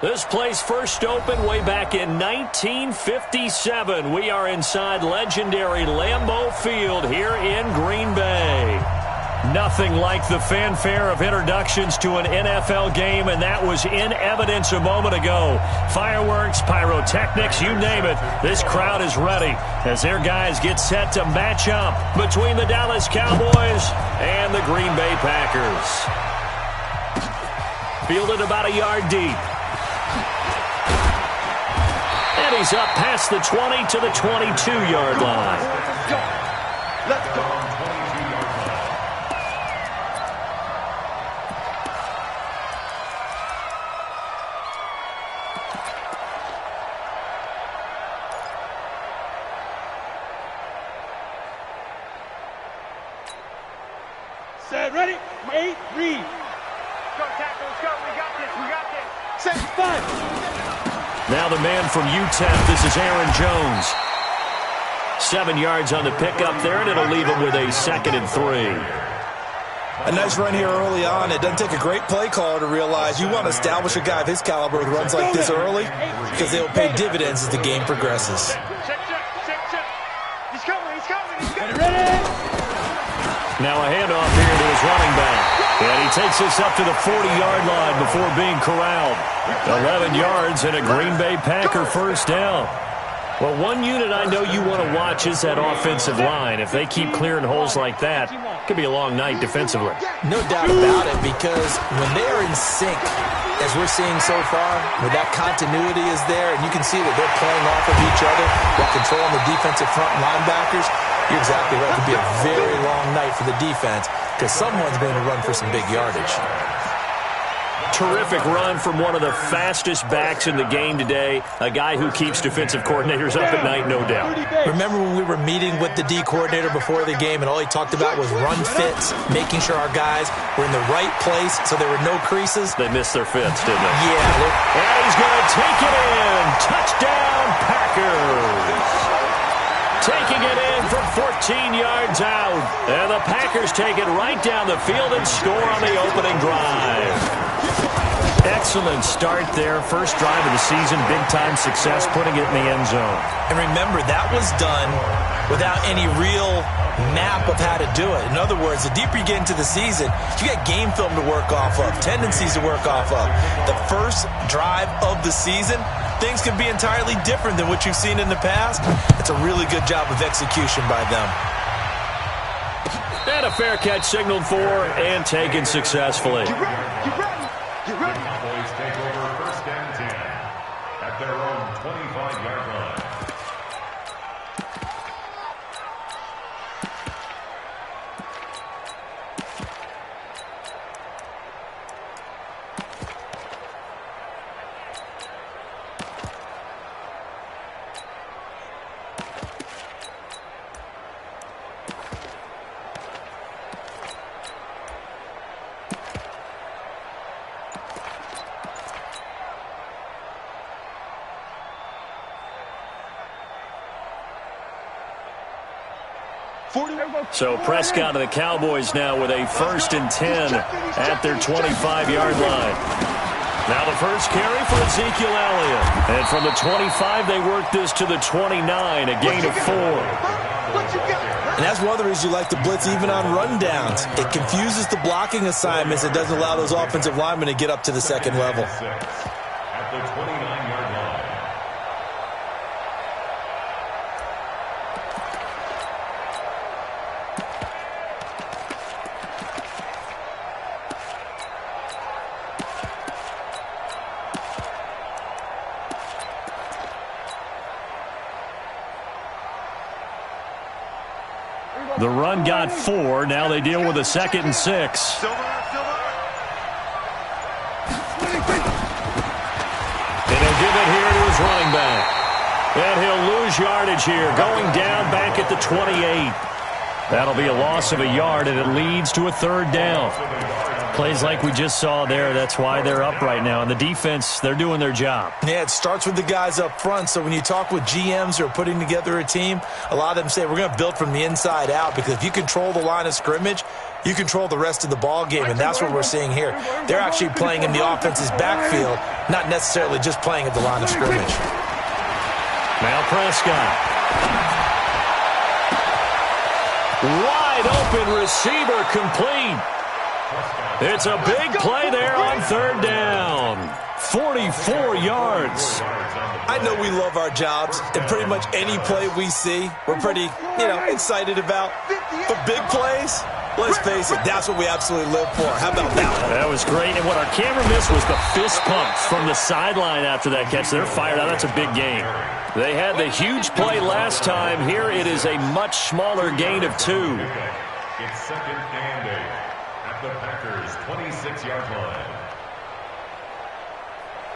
This place first opened way back in 1957. We are inside legendary Lambeau Field here in Green Bay. Nothing like the fanfare of introductions to an NFL game, and that was in evidence a moment ago. Fireworks, pyrotechnics, you name it. This crowd is ready as their guys get set to match up between the Dallas Cowboys and the Green Bay Packers. Fielded about a yard deep. And he's up past the 20 to the 22-yard line. Let's go. Set, ready, wait, read. Go, tackle, let's go, we got this. Set, 5. Now the man from UTEP, this is Aaron Jones. 7 yards on the pickup there, and it'll leave him with a 2nd and 3. A nice run here early on. It doesn't take a great play caller to realize you want to establish a guy of his caliber with runs like this early because they'll pay dividends as the game progresses. He's coming. Ready? Now a handoff here to his running back. And he takes this up to the 40-yard line before being corralled. 11 yards and a Green Bay Packer first down. Well, one unit I know you want to watch is that offensive line. If they keep clearing holes like that, it could be a long night defensively. No doubt about it, because when they are in sync, as we're seeing so far, where that continuity is there, and you can see that they're playing off of each other while controlling the defensive front linebackers, you're exactly right. It could be a very long night for the defense because someone's going to run for some big yardage. Terrific run from one of the fastest backs in the game today, a guy who keeps defensive coordinators up at night, no doubt. Remember when we were meeting with the D coordinator before the game and all he talked about was run fits, making sure our guys were in the right place so there were no creases? They missed their fits, didn't they? Yeah. And he's going to take it in. Touchdown, Packers. Taking it in from 14 yards out. And the Packers take it right down the field and score on the opening drive. Excellent start there. First drive of the season. Big-time success, putting it in the end zone. And remember, that was done without any real map of how to do it. In other words, the deeper you get into the season, you got game film to work off of, tendencies to work off of. The first drive of the season, things can be entirely different than what you've seen in the past. It's a really good job of execution by them. And a fair catch signaled for and taken successfully. You ready? Cowboys take over 1st and 10 at their own 25-yard line. So Prescott and the Cowboys now with a 1st and 10 at their 25-yard line. Now the first carry for Ezekiel Elliott. And from the 25, they work this to the 29, a gain of 4. And that's one of the reasons you like to blitz even on rundowns. It confuses the blocking assignments. It doesn't allow those offensive linemen to get up to the second level. At the 29-yard line. The run got 4. Now they deal with a 2nd and 6. And he'll give it here to his running back. And he'll lose yardage here, going down back at the 28. That'll be a loss of a yard, and it leads to a 3rd down. Plays like we just saw there, that's why they're up right now. And the defense, they're doing their job. Yeah, it starts with the guys up front. So when you talk with GMs who are putting together a team, a lot of them say we're going to build from the inside out, because if you control the line of scrimmage, you control the rest of the ball game, and that's what we're seeing here. They're actually playing in the offense's backfield, not necessarily just playing at the line of scrimmage. Now Prescott. Wide open receiver complete. It's a big play there on third down. 44 yards. I know we love our jobs, and pretty much any play we see, we're pretty, excited about. But big plays, let's face it, that's what we absolutely live for. How about that one? That was great, and what our camera missed was the fist pumps from the sideline after that catch. They're fired out. That's a big gain. They had the huge play last time. Here it is a much smaller gain of 2. It's second and 8 at the Packers' 26-yard line.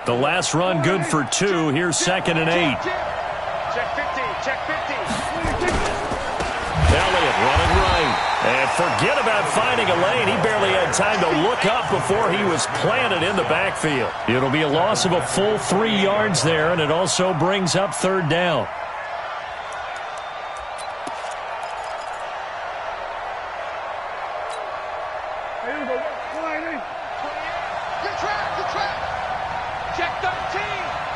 The last run good for 2. Here's second and 8. Check 50, check 50. Elliott running right. And forget about finding a lane. He barely had time to look up before he was planted in the backfield. It'll be a loss of a full 3 yards there, and it also brings up third down. Check 13,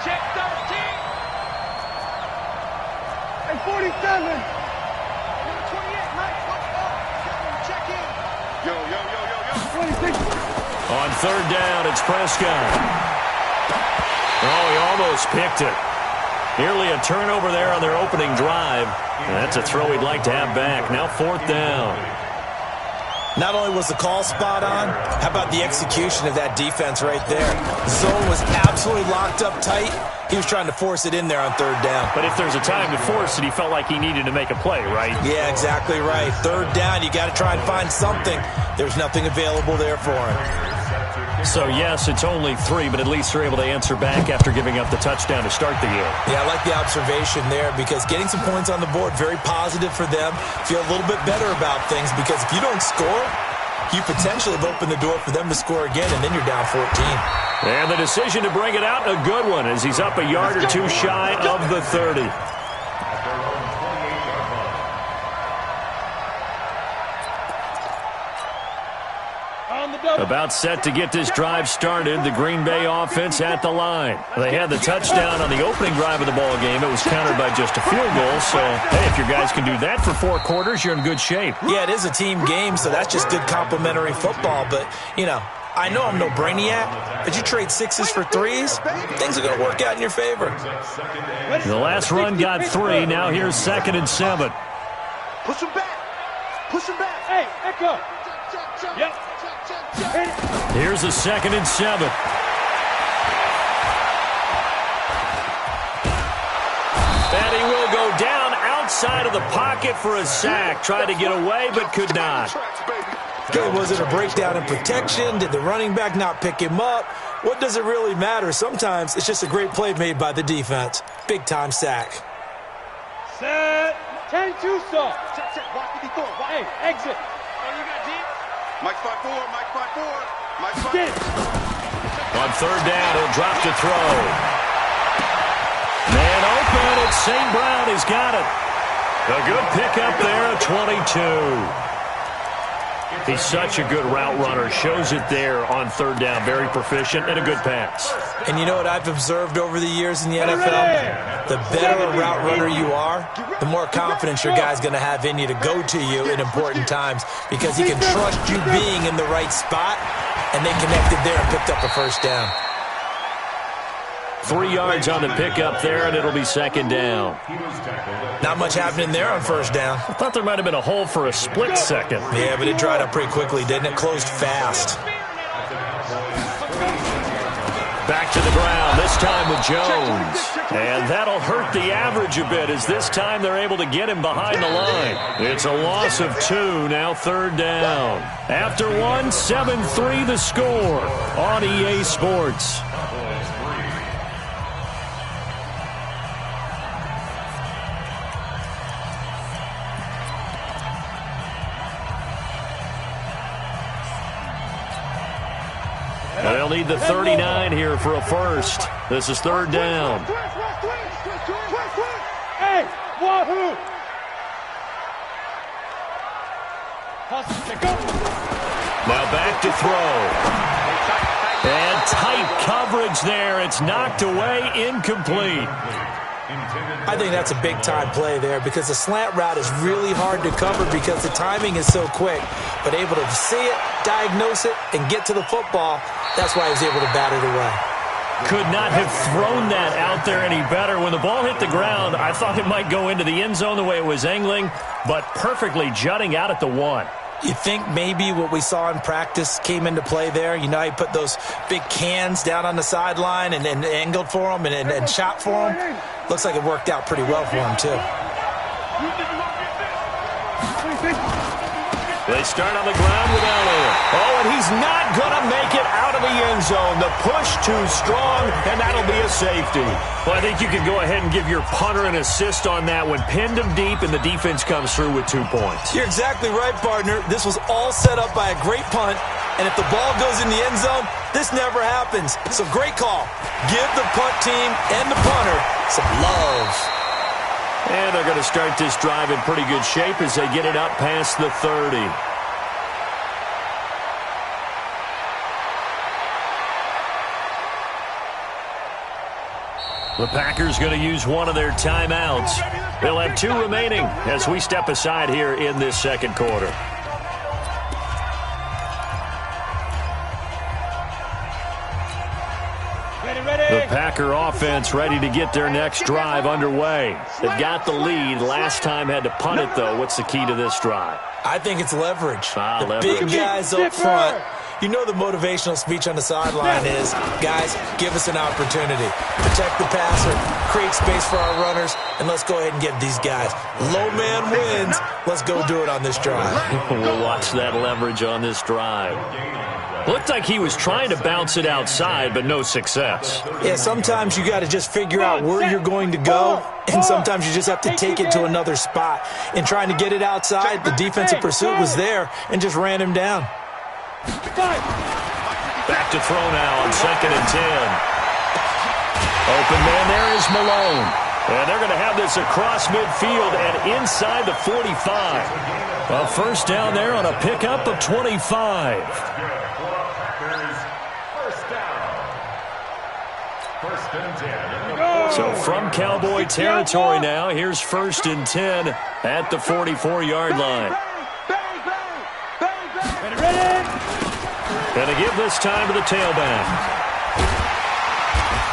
check 13. And 47. On third down, it's Prescott. Oh, he almost picked it. Nearly a turnover there on their opening drive. And that's a throw he'd like to have back. Now fourth down. Not only was the call spot on, how about the execution of that defense right there? Zone was absolutely locked up tight. He was trying to force it in there on third down. But if there's a time to force it, he felt like he needed to make a play, right? Yeah, exactly right. Third down, you got to try and find something. There's nothing available there for him. So, yes, it's only 3, but at least they're able to answer back after giving up the touchdown to start the year. Yeah, I like the observation there, because getting some points on the board, very positive for them. Feel a little bit better about things, because if you don't score, you potentially have opened the door for them to score again, and then you're down 14. And the decision to bring it out, a good one, as he's up a yard or 2 shy of the 30. About set to get this drive started, the Green Bay offense at the line. They had the touchdown on the opening drive of the ball game. It was countered by just a field goal. So, hey, if your guys can do that for 4 quarters, you're in good shape. Yeah, it is a team game, so that's just good complimentary football. But, I know I'm no brainiac, but you trade 6s for 3s, things are going to work out in your favor. The last run got 3. Now here's second and 7. Push him back. Push him back. Hey, Echo. Yep. Here's a second and 7. And he will go down outside of the pocket for a sack. Tried to get away, but could not. Okay, was it a breakdown in protection? Did the running back not pick him up? What does it really matter? Sometimes it's just a great play made by the defense. Big-time sack. Set. 10-2 stop. Set. Block 54. Hey, exit. Oh, you got deep? Mike 5-4. Mike 5-4. Mike 5-4. On third down, he'll drop to throw. Man open. It's St. Brown. He's got it. A good pickup there at 22. He's such a good route runner. Shows it there on third down. Very proficient and a good pass. And you know what I've observed over the years in the NFL? The better a route runner you are, the more confidence your guy's going to have in you to go to you in important times, because he can trust you being in the right spot, and they connected there and picked up a first down. 3 yards on the pickup there, and it'll be second down. Not much happening there on first down. I thought there might have been a hole for a split second. Yeah, but it dried up pretty quickly, didn't it? Closed fast. Back to the ground, this time with Jones. And that'll hurt the average a bit, as this time they're able to get him behind the line. It's a loss of 2, now third down. After 1, 7-3 the score on EA Sports. They'll need the 39 here for a first. This is third down. Hey, wahoo! Now back to throw. And tight coverage there. It's knocked away, incomplete. I think that's a big-time play there because the slant route is really hard to cover because the timing is so quick. But able to see it, diagnose it, and get to the football, that's why he was able to bat it away. Could not have thrown that out there any better. When the ball hit the ground, I thought it might go into the end zone the way it was angling, but perfectly jutting out at the 1. You think maybe what we saw in practice came into play there? You know, he put those big cans down on the sideline and angled for him and shot for him. Looks like it worked out pretty well for him, too. They start on the ground without him. Oh, and he's not going to make it out of the end zone. The push too strong, and that'll be a safety. Well, I think you can go ahead and give your punter an assist on that one. Pinned him deep, and the defense comes through with 2 points. You're exactly right, partner. This was all set up by a great punt, and if the ball goes in the end zone, this never happens. So great call. Give the punt team and the punter some love. And they're going to start this drive in pretty good shape as they get it up past the 30. The Packers going to use one of their timeouts. They'll have 2 remaining as we step aside here in this second quarter. The Packer offense ready to get their next drive underway. They've got the lead. Last time had to punt it, though. What's the key to this drive? I think it's leverage. Leverage. Big guys up front. You know the motivational speech on the sideline is, guys, give us an opportunity. Protect the passer, create space for our runners, and let's go ahead and get these guys. Low man wins. Let's go do it on this drive. We'll watch that leverage on this drive. Looked like he was trying to bounce it outside, but no success. Yeah, sometimes you got to just figure out where you're going to go, and sometimes you just have to take it to another spot. In trying to get it outside, the defensive pursuit was there and just ran him down. Back to throw now on 2nd and 10. Open man there is Malone. And they're going to have this across midfield and inside the 45. A first down there on a pickup of 25. So from Cowboy territory now, here's 1st and 10 at the 44-yard line. Going to give this time to the tailback.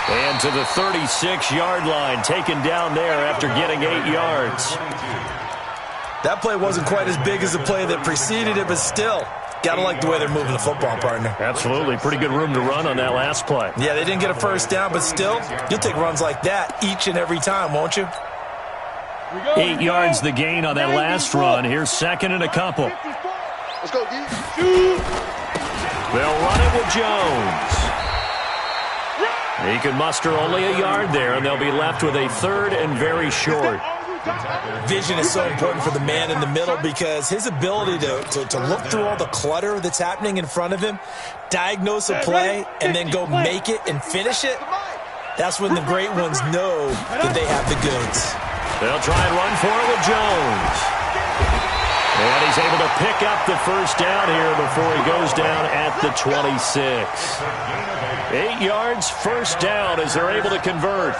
And to the 36-yard line, taken down there after getting 8 yards. That play wasn't quite as big as the play that preceded it, but still, got to like the way they're moving the football, partner. Absolutely. Pretty good room to run on that last play. Yeah, they didn't get a first down, but still, you'll take runs like that each and every time, won't you? 8 yards the gain on that last run. Here's 2nd and a couple. Let's go, D. They'll run it with Jones. He can muster only a yard there, and they'll be left with a 3rd and very short. Vision is so important for the man in the middle because his ability to look through all the clutter that's happening in front of him, diagnose a play, and then go make it and finish it, that's when the great ones know that they have the goods. They'll try and run for it with Jones. And he's able to pick up the first down here before he goes down at the 26. 8 yards, first down as they're able to convert.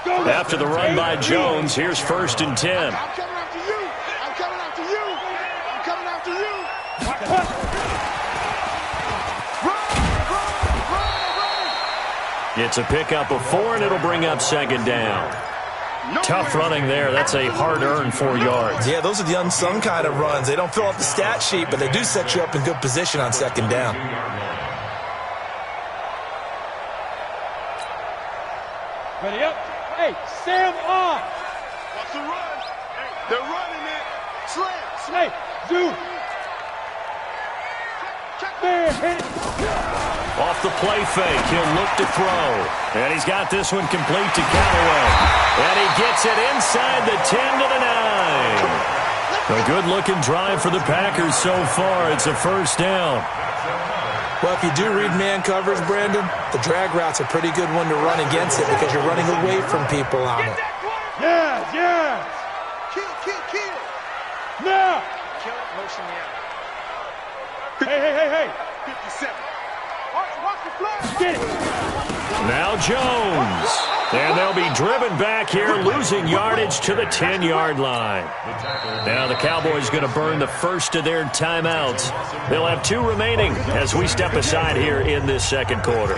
After the run by Jones, here's 1st and 10. I'm coming after you. I'm coming after you. I'm coming after you. Run. It's a pickup of 4, and it'll bring up 2nd down. Tough running there. That's a hard-earned 4 yards. Yeah, those are the unsung kind of runs. They don't fill out the stat sheet, but they do set you up in good position on 2nd down. Ready up. Hey, Sam on. Watch the run. They're running it. Slam. Hey, Zoo. Man, hit it. Off the play fake, he'll look to throw. And he's got this one complete to Callaway. And he gets it inside the 10 to the 9. A good-looking drive for the Packers so far. It's a first down. Well, if you do read man coverage, Brandon, the drag route's a pretty good one to run against it because you're running away from people on it. Yes, yes. Kill. Now. Kill it, motion me out. Hey. 57. Watch the flag. Get it. Now Jones. And they'll be driven back here, losing yardage to the 10-yard line. Now the Cowboys going to burn the first of their timeouts. They'll have 2 remaining as we step aside here in this second quarter.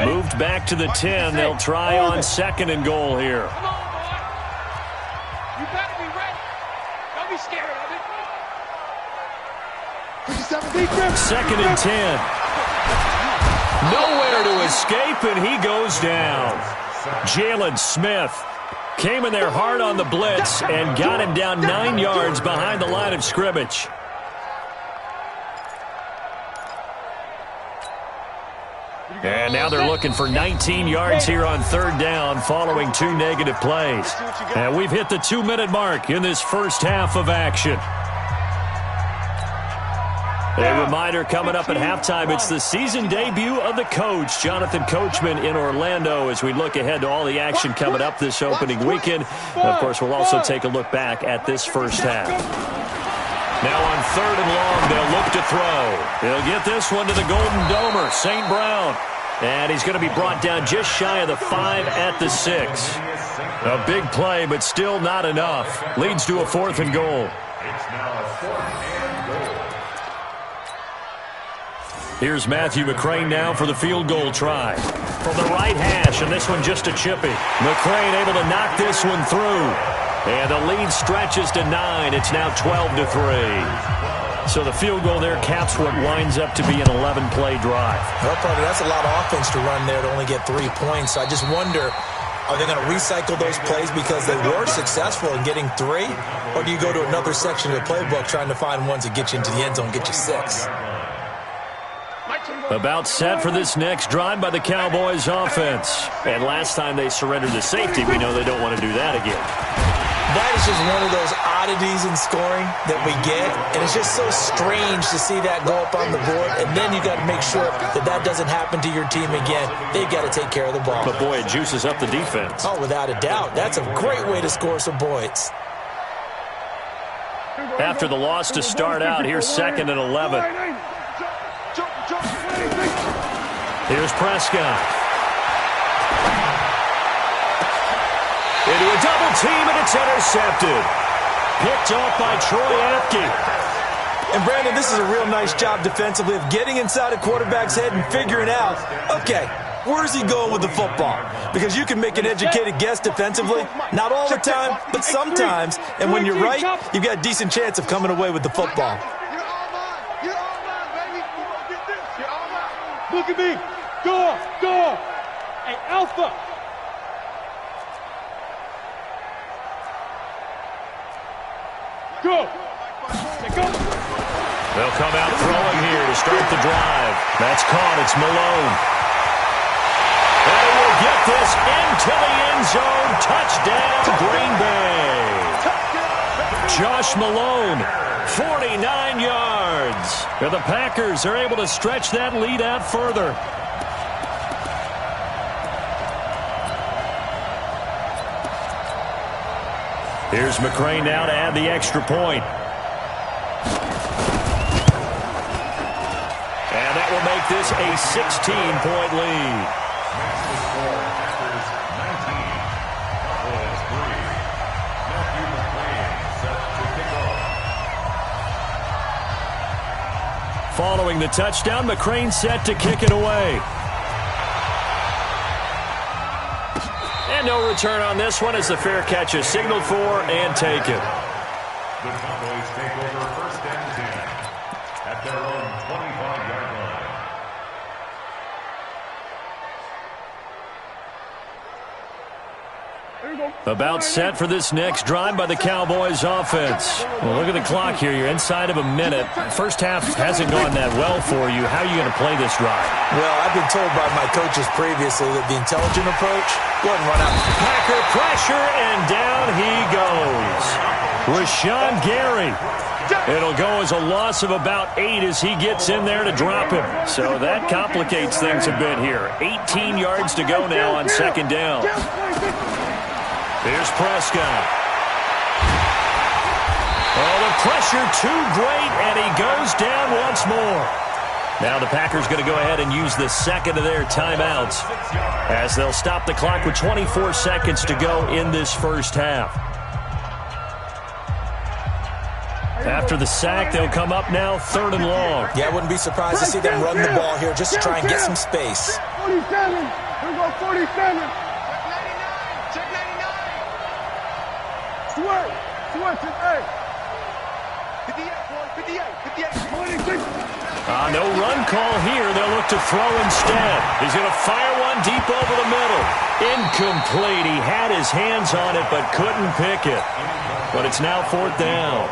Moved back to the 10. They'll try on 2nd and goal here. Come on, boy. You better be ready. Don't be scared of it. 2nd and 10. Nowhere to escape, and he goes down. Jalen Smith came in there hard on the blitz and got him down 9 yards behind the line of scrimmage. And now they're looking for 19 yards here on 3rd down following 2 negative plays. And we've hit the 2-minute mark in this first half of action. A reminder coming up at halftime, it's the season debut of the coach, Jonathan Coachman, in Orlando, as we look ahead to all the action coming up this opening weekend. And of course, we'll also take a look back at this first half. Now on 3rd and long, they'll look to throw. They'll get this one to the Golden Domer, St. Brown. And he's going to be brought down just shy of the 5 at the 6. A big play, but still not enough. Leads to a 4th and goal. It's now a 4th and goal. Here's Matthew McCrane now for the field goal try. From the right hash, and this one just a chippy. McCrane able to knock this one through. And the lead stretches to 9. It's now 12-3. So the field goal there caps what winds up to be an 11-play drive. Well, probably that's a lot of offense to run there to only get 3 points. I just wonder, are they going to recycle those plays because they were successful in getting 3? Or do you go to another section of the playbook trying to find ones that get you into the end zone and get you 6? About set for this next drive by the Cowboys offense. And last time they surrendered the safety, we know they don't want to do that again. That is just one of those oddities in scoring that we get, and it's just so strange to see that go up on the board, and then you got to make sure that that doesn't happen to your team again. They've got to take care of the ball. But boy, it juices up the defense. Oh, without a doubt. That's a great way to score some points. After the loss to start out, here's 2nd and 11. Here's Prescott. Into a double team, and it's intercepted. Picked off by Troy Apke. And, Brandon, this is a real nice job defensively of getting inside a quarterback's head and figuring out, okay, where's he going with the football? Because you can make an educated guess defensively, not all the time, but sometimes. And when you're right, you've got a decent chance of coming away with the football. Look at me. Go. Hey, Alpha. Go. They'll come out throwing here to start the drive. That's caught. It's Malone. And will get this into the end zone. Touchdown, Green Bay. Josh Malone, 49 yards. And the Packers are able to stretch that lead out further. Here's McCrane now to add the extra point. And that will make this a 16-point lead. Following the touchdown, McCrane set to kick it away. And no return on this one as the fair catch is signaled for and taken. The Cowboys take over 1st and 10 at their own 25-yard line. About set for this next drive by the Cowboys offense. Well, look at the clock here. You're inside of a minute. First half hasn't gone that well for you. How are you going to play this drive? Well, I've been told by my coaches previously that the intelligent approach, go ahead and run out. Packer pressure, and down he goes. Rashawn Gary. It'll go as a loss of about 8 as he gets in there to drop him. So that complicates things a bit here. 18 yards to go now on second down. Here's Prescott. Oh, the pressure too great, and he goes down once more. Now the Packers going to go ahead and use the second of their timeouts as they'll stop the clock with 24 seconds to go in this first half. After the sack, they'll come up now 3rd and long. Yeah, I wouldn't be surprised to see them run the ball here just to try and get some space. 47. Here we go, 47. Check 99. Switch. Hey. 58, boy. 58. 26. No run call here. They'll look to throw instead. He's going to fire one deep over the middle. Incomplete. He had his hands on it but couldn't pick it. But it's now 4th down.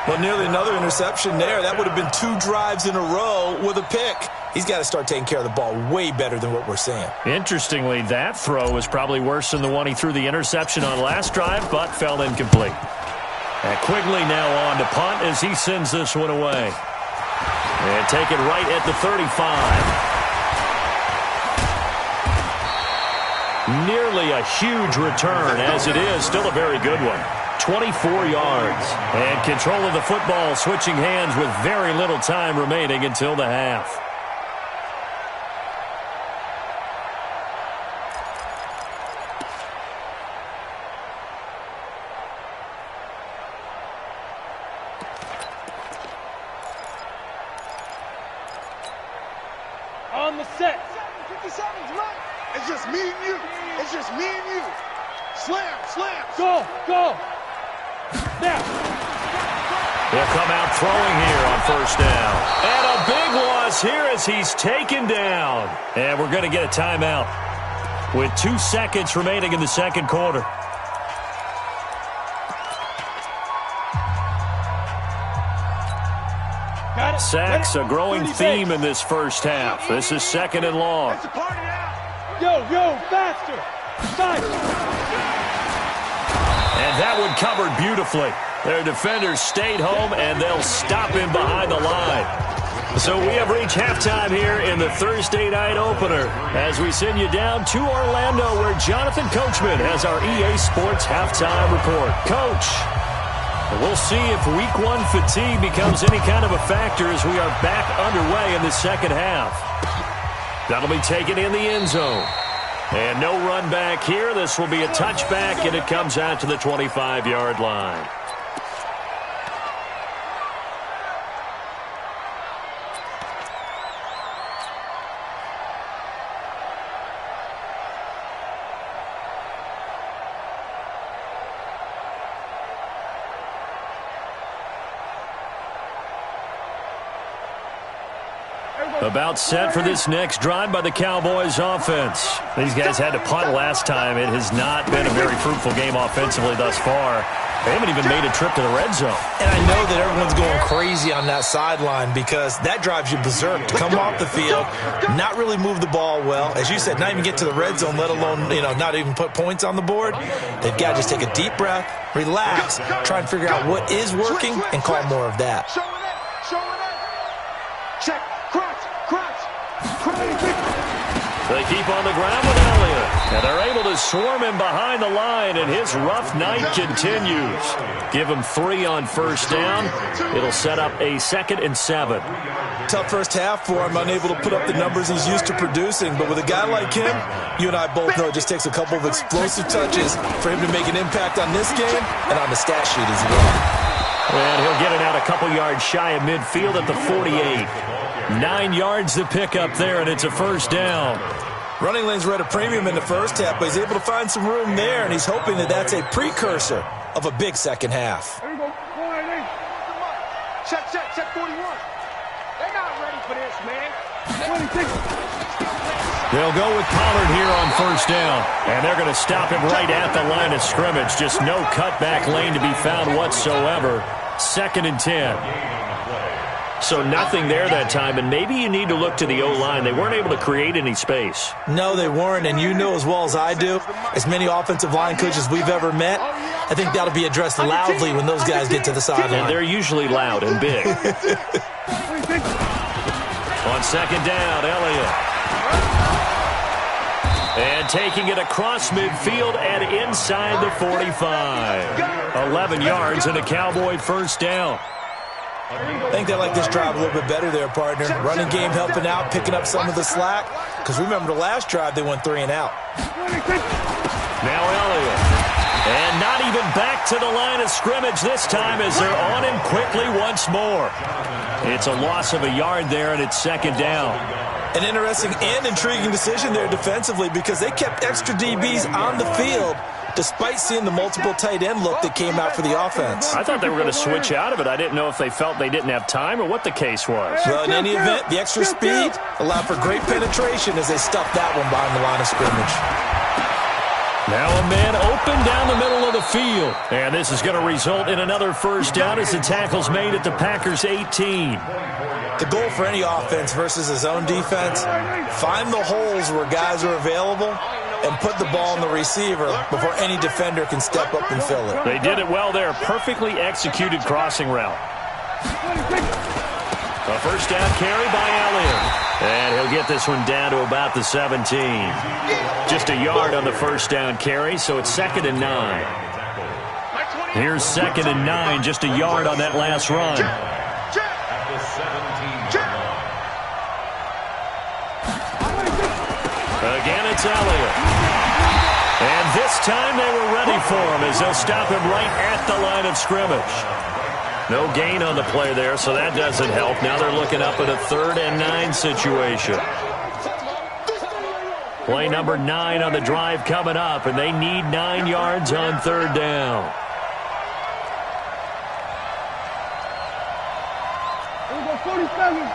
Well, nearly another interception there. That would have been 2 drives in a row with a pick. He's got to start taking care of the ball way better than what we're seeing. Interestingly, that throw was probably worse than the one he threw the interception on last drive, but fell incomplete. And Quigley now on to punt as he sends this one away. And take it right at the 35. Nearly a huge return, as it is still a very good one. 24 yards. And control of the football switching hands with very little time remaining until the half. On the set. 57's right. It's just me and you. It's just me and you. Slam. Go. Now. He'll come out throwing here on 1st down. And a big loss here as he's taken down. And we're going to get a timeout with 2 seconds remaining in the second quarter. Sacks, a growing theme in this first half. This is 2nd and long. Yo, faster. And that one covered beautifully. Their defenders stayed home, and they'll stop him behind the line. So we have reached halftime here in the Thursday night opener as we send you down to Orlando where Jonathan Coachman has our EA Sports halftime report. Coach, we'll see if Week 1 fatigue becomes any kind of a factor as we are back underway in the second half. That'll be taken in the end zone. And no run back here. This will be a touchback, and it comes out to the 25-yard line. About set for this next drive by the Cowboys offense. These guys had to punt last time. It has not been a very fruitful game offensively thus far. They haven't even made a trip to the red zone. And I know that everyone's going crazy on that sideline because that drives you berserk to come off the field, not really move the ball well. As you said, not even get to the red zone, let alone, not even put points on the board. They've got to just take a deep breath, relax, try and figure out what is working and call more of that. Show it. Check. They keep on the ground with Elliott. And they're able to swarm him behind the line, and his rough night continues. Give him 3 on 1st down. It'll set up a 2nd and 7. Tough first half for him, unable to put up the numbers he's used to producing. But with a guy like him, you and I both know it just takes a couple of explosive touches for him to make an impact on this game and on the stat sheet as well. And he'll get it out a couple yards shy of midfield at the 48. 9 yards to pick up there, and it's a 1st down. Running lanes were at a premium in the first half, but he's able to find some room there, and he's hoping that that's a precursor of a big second half. Here we go. Check 41. They're not ready for this, man. 26. They'll go with Pollard here on 1st down, and they're going to stop him right at the line of scrimmage. Just no cutback lane to be found whatsoever. 2nd and 10. So nothing there that time, and maybe you need to look to the O-line. They weren't able to create any space. No, they weren't, and you know as well as I do, as many offensive line coaches we've ever met, I think that'll be addressed loudly when those guys get to the sideline. And they're usually loud and big. On second down, Elliott. And taking it across midfield and inside the 45. 11 yards and a Cowboy first down. I think they like this drive a little bit better there, partner. Running game helping out, picking up some of the slack. Because remember the last drive, they went 3 and out. Now Elliott. And not even back to the line of scrimmage this time as they're on him quickly once more. It's a loss of a yard there, and it's second down. An interesting and intriguing decision there defensively because they kept extra DBs on the field despite seeing the multiple tight end look that came out for the offense. I thought they were going to switch out of it. I didn't know if they felt they didn't have time or what the case was. Well, in any event, the extra speed allowed for great penetration as they stuffed that one behind the line of scrimmage. Now a man open down the middle of the field. And this is going to result in another first down as the tackle's made at the Packers' 18. The goal for any offense versus his own defense, find the holes where guys are available and put the ball in the receiver before any defender can step up and fill it. They did it well there. Perfectly executed crossing route. A first down carry by Elliott. And he'll get this one down to about the 17. Just a yard on the first down carry, so it's 2nd and 9. Here's 2nd and 9, just a yard on that last run. Again, it's Elliott. And this time they were ready for him as they'll stop him right at the line of scrimmage. No gain on the play there, so that doesn't help. Now they're looking up at a 3rd and 9 situation. Play number 9 on the drive coming up, and they need 9 yards on 3rd down. Here we go, 47.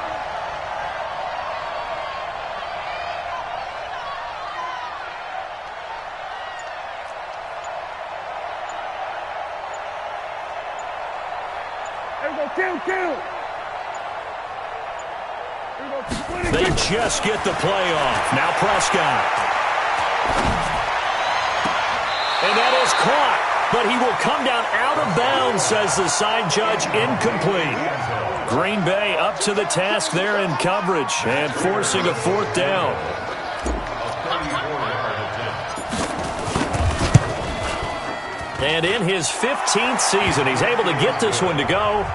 They just get the play off. Now Prescott. And that is caught. But he will come down out of bounds, says the side judge. Incomplete. Green Bay up to the task there in coverage and forcing a 4th down. And in his 15th season, he's able to get this one to go.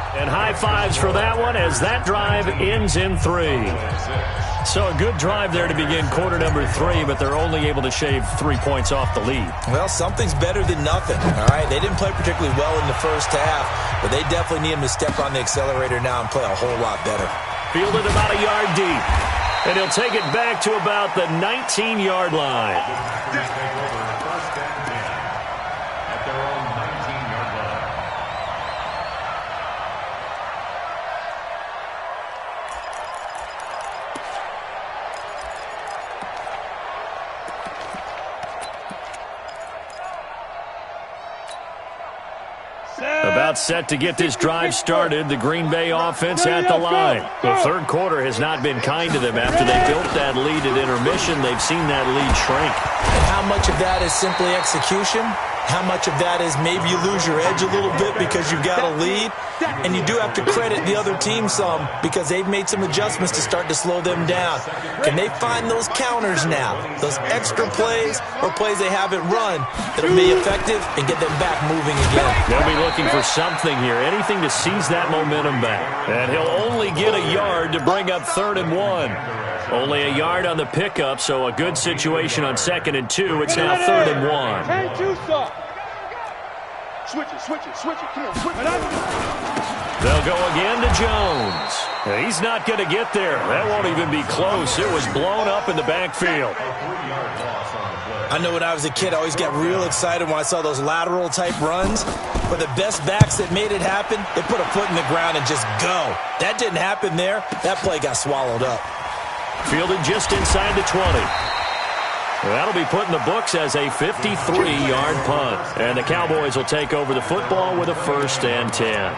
And high fives for that one as that drive ends in 3. So a good drive there to begin quarter number 3, but they're only able to shave 3 points off the lead. Well, something's better than nothing, all right? They didn't play particularly well in the first half, but they definitely need him to step on the accelerator now and play a whole lot better. Fielded about a yard deep. And he'll take it back to about the 19-yard line. About set to get this drive started. The Green Bay offense at the line. The 3rd quarter has not been kind to them. After they built that lead at intermission, they've seen that lead shrink. And how much of that is simply execution? How much of that is maybe you lose your edge a little bit because you've got a lead? And you do have to credit the other team some because they've made some adjustments to start to slow them down. Can they find those counters now, those extra plays or plays they haven't run that'll be effective and get them back moving again? They'll be looking for something here, anything to seize that momentum back. And he'll only get a yard to bring up 3rd and 1. Only a yard on the pickup, so a good situation on 2nd and 2. It's now 3rd and 1. Switch it. Come on, switch it. They'll go again to Jones. He's not going to get there. That won't even be close. It was blown up in the backfield. I know when I was a kid, I always got real excited when I saw those lateral-type runs. But the best backs that made it happen, they put a foot in the ground and just go. That didn't happen there. That play got swallowed up. Fielded just inside the 20. That'll be put in the books as a 53-yard punt. And the Cowboys will take over the football with a 1st and 10.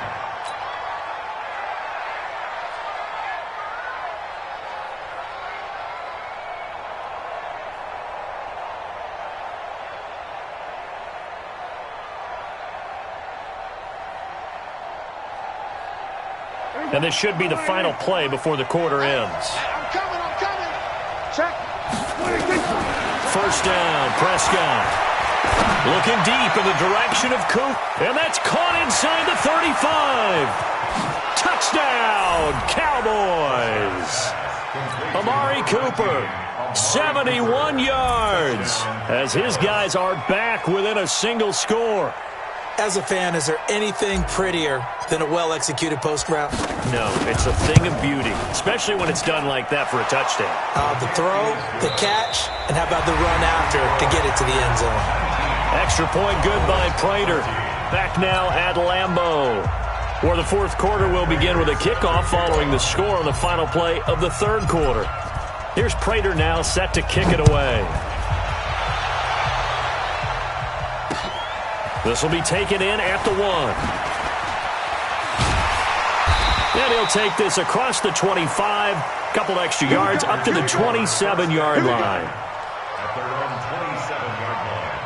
And this should be the final play before the quarter ends. I'm coming. Check. First down, Prescott. Looking deep in the direction of Coop. And that's caught inside the 35. Touchdown, Cowboys. Amari Cooper, 71 yards, as his guys are back within a single score. As a fan, is there anything prettier than a well-executed post route? No, it's a thing of beauty, especially when it's done like that for a touchdown. The throw, the catch, and how about the run after to get it to the end zone? Extra point good by Prater. Back now at Lambeau, where the fourth quarter will begin with a kickoff following the score on the final play of the third quarter. Here's Prater now set to kick it away. This will be taken in at the 1. And he'll take this across the 25. Couple extra yards up to the 27-yard line. At their own 27-yard line.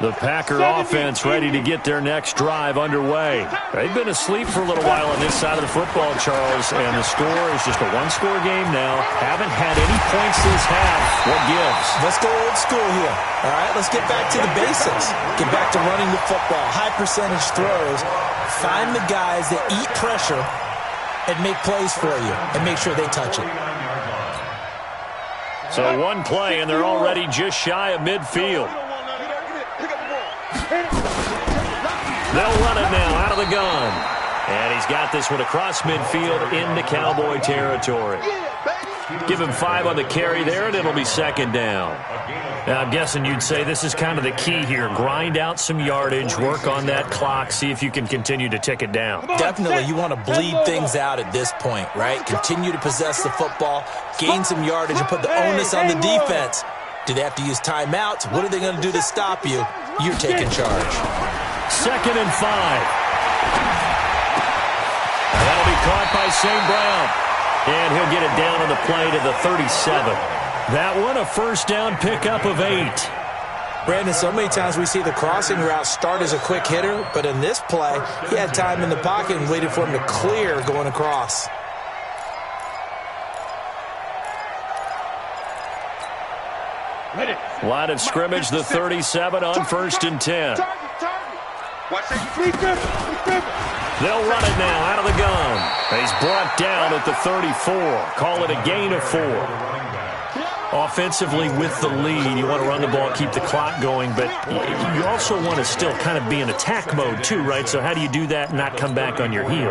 The Packer offense ready to get their next drive underway. They've been asleep for a little while on this side of the football, Charles, and the score is just a one-score game now. Haven't had any points this half. What gives? Let's go old school here. All right, let's get back to the basics. Get back to running the football, high-percentage throws. Find the guys that eat pressure and make plays for you and make sure they touch it. So one play, and they're already just shy of midfield. They'll run it now out of the gun. And he's got this one across midfield into Cowboy territory. Give him 5 on the carry there, and it'll be second down. Now, I'm guessing you'd say this is kind of the key here. Grind out some yardage, work on that clock, see if you can continue to tick it down. Definitely, you want to bleed things out at this point, right? Continue to possess the football, gain some yardage, and put the onus on the defense. Do they have to use timeouts? What are they going to do to stop you? You're taking charge. Second and 5. That'll be caught by St. Brown. And he'll get it down on the play to the 37. That one a first down pickup of 8. Brandon, so many times we see the crossing route start as a quick hitter, but in this play, he had time in the pocket and waited for him to clear going across. Line of scrimmage, the 37 on first and 10. They'll run it now out of the gun. He's brought down at the 34. Call it a gain of 4. Offensively with the lead, you want to run the ball, keep the clock going, but you also want to still kind of be in attack mode too, right? So how do you do that and not come back on your heels?